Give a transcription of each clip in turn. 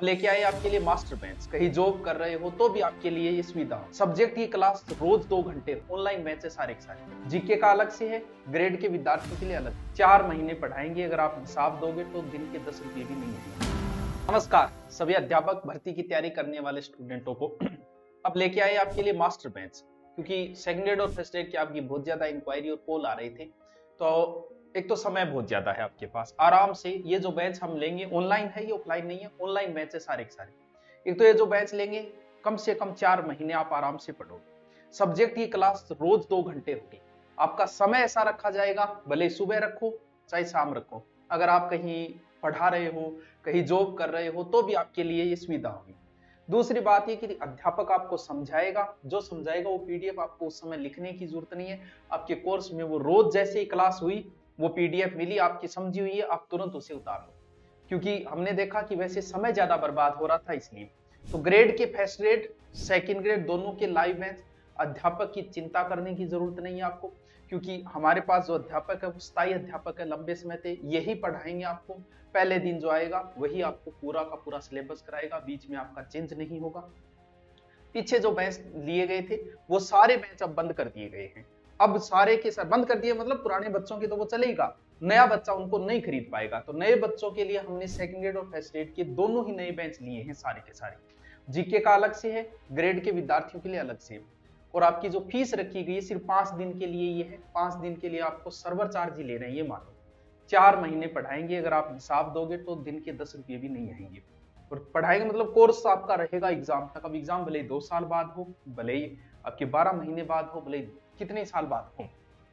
अब लेके आए आपके लिए मास्टर बेंच। कहीं जॉब कर रहे हो तो भी आपके लिए ये सुविधा हो। सब्जेक्ट की क्लास रोज 2 घंटे ऑनलाइन बैच है सारे के सारे। जीके का अलग से है, ग्रेड के विद्यार्थियों के लिए अलग। 4 महीने पढ़ाएंगे, अगर आप हिसाब दोगे तो दिन के 10 रुपये भी नहीं है। नमस्कार सभी अध्यापक भर्ती की तैयारी करने वाले स्टूडेंटों को। अब लेके आए आपके लिए मास्टर बेंच, क्योंकि सेकंड ग्रेड और फर्स्ट ग्रेड की आपकी बहुत ज्यादा इंक्वायरी और पोल आ रहे थे। तो एक तो समय बहुत ज्यादा है आपके पास, आराम से ये जो बैच हम लेंगे ऑनलाइन है, ये ऑफलाइन नहीं है, ऑनलाइन बैच है सारे के सारे। एक तो ये जो बैच लेंगे कम से कम 4 महीने आप आराम से पढ़ोगे। सब्जेक्ट की क्लास रोज 2 घंटे होगी। आपका समय ऐसा रखा जाएगा, भले सुबह रखो चाहे शाम रखो। अगर आप कहीं पढ़ा रहे हो, कहीं जॉब कर रहे हो तो भी आपके लिए ये सुविधा होगी। दूसरी बात ये कि अध्यापक आपको समझाएगा, जो समझाएगा वो पीडीएफ आपको उस समय लिखने की जरूरत नहीं है। आपके कोर्स में वो रोज जैसे ही क्लास हुई वो पीडीएफ मिली, आपकी समझी हुई है, आप तुरंत उसे उतार लो। क्योंकि हमने देखा कि वैसे समय ज्यादा बर्बाद हो रहा था इसलिए। तो ग्रेड के फर्स्ट ग्रेड सेकंड ग्रेड दोनों के लाइव बैच, अध्यापक की चिंता करने की जरूरत नहीं है आपको, क्योंकि हमारे पास जो अध्यापक है वो स्थायी अध्यापक है, लंबे समय से यही पढ़ाएंगे आपको। पहले दिन जो आएगा वही आपको पूरा का पूरा सिलेबस कराएगा, बीच में आपका चेंज नहीं होगा। पीछे जो बैच लिए गए थे वो सारे बैच अब बंद कर दिए गए हैं। अब सारे के सारे बंद कर दिए, मतलब पुराने बच्चों की तो वो चलेगा, नया बच्चा उनको नहीं खरीद पाएगा। तो नए बच्चों के लिए हमने सेकंड ग्रेड और फर्स्ट ग्रेड के दोनों ही नए बैच लिए हैं सारे के सारे। जीके का अलग से है, ग्रेड के विद्यार्थियों के लिए अलग से है। और आपकी जो फीस रखी गई है सिर्फ 5 दिन के लिए ये है। 5 दिन के लिए आपको सर्वर चार्ज ही ले रहे हैं, ये मानो 4 महीने पढ़ाएंगे, अगर आप हिसाब दोगे तो दिन के 10 रुपये भी नहीं आएंगे। और पढ़ाएंगे मतलब कोर्स आपका रहेगा एग्जाम तक। अब एग्जाम भले ही 2 साल बाद हो, भले ही आपके 12 महीने बाद हो, भले ही कितने साल बाद हो,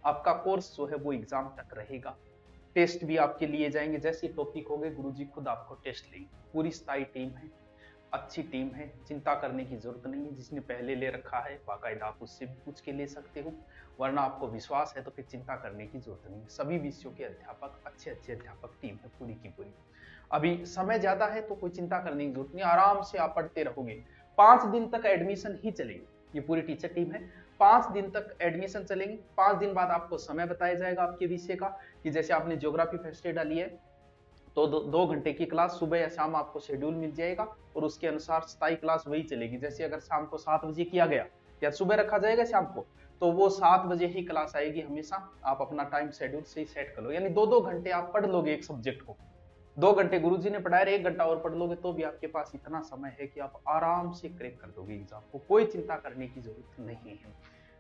आपका कोर्स जो है वो एग्जाम तक रहेगा। टेस्ट भी आपके लिए जाएंगे, जैसे टॉपिक हो गए गुरुजी खुद आपको टेस्ट लेंगे। पूरी स्थायी टीम है, अच्छी टीम है, चिंता करने की जरूरत नहीं है। जिसने पहले ले रखा है बाकायदा आप उससे भी पूछ के ले सकते हो, वरना आपको विश्वास है तो फिर चिंता करने की जरूरत नहीं है। सभी विषयों के अध्यापक अच्छे अच्छे अध्यापक टीम है पूरी की पूरी। अभी समय ज्यादा है तो कोई चिंता करने की जरूरत नहीं, आराम से आप पढ़ते रहोगे। 5 दिन तक एडमिशन ही चलेगी, ये पूरी टीचर टीम है। 5 दिन तक एडमिशन चलेंगे। 5 दिन बाद आपको समय बताया जाएगा आपके विषय का, कि जैसे आपने ज्योग्राफी फर्स्ट एड डाली है तो 2 घंटे की क्लास सुबह या शाम आपको शेड्यूल मिल जाएगा, और उसके अनुसार स्थायी क्लास वही चलेगी। जैसे अगर शाम को 7 बजे किया गया या सुबह रखा जाएगा शाम को, तो वो 7 बजे ही क्लास आएगी हमेशा। आप अपना टाइम शेड्यूल से ही सेट कर लो, यानी 2-2 घंटे आप पढ़ लोगे एक सब्जेक्ट को। 2 घंटे गुरुजी ने पढ़ाया, 1 घंटा और पढ़ लोगे तो भी आपके पास इतना समय है कि आप आराम से क्रैक कर दोगे एग्जाम को। कोई चिंता करने की जरूरत नहीं है।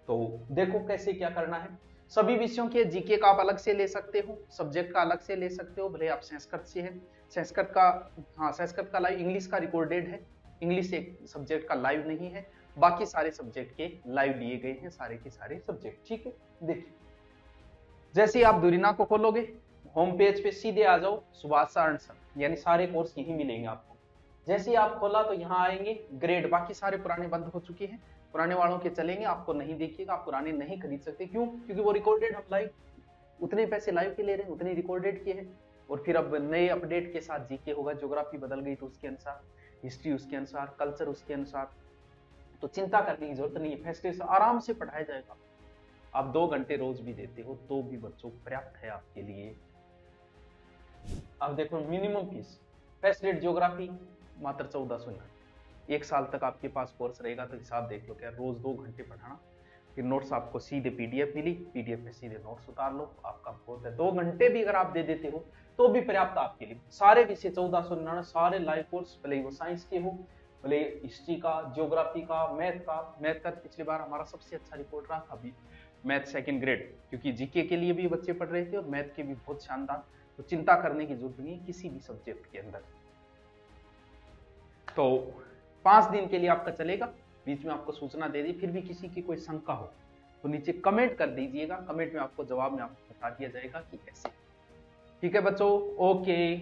तो देखो कैसे क्या करना है। सभी विषयों के जीके का आप अलग से ले सकते हो, सब्जेक्ट का अलग से ले सकते हो, भले आप संस्कृत से है। संस्कृत का, हाँ संस्कृत का लाइव, इंग्लिश का रिकॉर्डेड है। इंग्लिश एक सब्जेक्ट का लाइव नहीं है, बाकी सारे सब्जेक्ट के लाइव लिए गए हैं सारे के सारे सब्जेक्ट। ठीक है, देखिए जैसे ही आप दुरीना को खोलोगे होम पेज पे सीधे आ जाओ, सुभाष आंसर, यानी सारे कोर्स यही मिलेंगे आपको। जैसे ही आप खोला तो यहाँ आएंगे ग्रेड, बाकी सारे पुराने बंद हो चुके हैं, पुराने वालों के चलेंगे, आपको नहीं देखिएगा, आप पुराने नहीं खरीद सकते। क्यों? क्योंकि वो रिकॉर्डेड हम लाइव उतने पैसे लाइव के ले रहे हैं, उतने रिकॉर्डेड के हैं। और फिर अब नए अपडेट के साथ जीके होगा, ज्योग्राफी बदल गई तो उसके अनुसार, हिस्ट्री उसके अनुसार, कल्चर उसके अनुसार। तो चिंता करने की जरूरत नहीं है, फैसले से आराम से पढ़ाया जाएगा। आप 2 घंटे रोज भी देते हो तो भी बच्चों पर्याप्त है आपके लिए। अब देखो minimum fees first grade geography मात्र 1400। 1 साल तक आपके पास कोर्स रहेगा, तो हिसाब देख लो क्या, रोज 2 घंटे पढ़ाना, फिर नोट्स आपको सीधे पीडीएफ मिली, पीडीएफ में सीधे नोट्स उतार लो, आपका बहुत है। 2 घंटे भी अगर आप दे देते हो तो भी पर्याप्त आपके लिए। सारे विषय 1499, सारे लाइव कोर्स, भले वो साइंस के हो, भले हिस्ट्री का, ज्योग्राफी का, मैथ का। मैथ का पिछली बार हमारा सबसे अच्छा रिपोर्ट रहा था अभी मैथ सेकंड ग्रेड, क्योंकि जीके के लिए भी बच्चे पढ़ रहे थे और मैथ के भी बहुत शानदार। तो चिंता करने की जरूरत नहीं है किसी भी सब्जेक्ट के अंदर। तो 5 दिन के लिए आपका चलेगा, बीच में आपको सूचना दे दी। फिर भी किसी की कोई शंका हो तो नीचे कमेंट कर दीजिएगा, कमेंट में आपको जवाब में आपको बता दिया जाएगा कि कैसे। ठीक है बच्चों, ओके।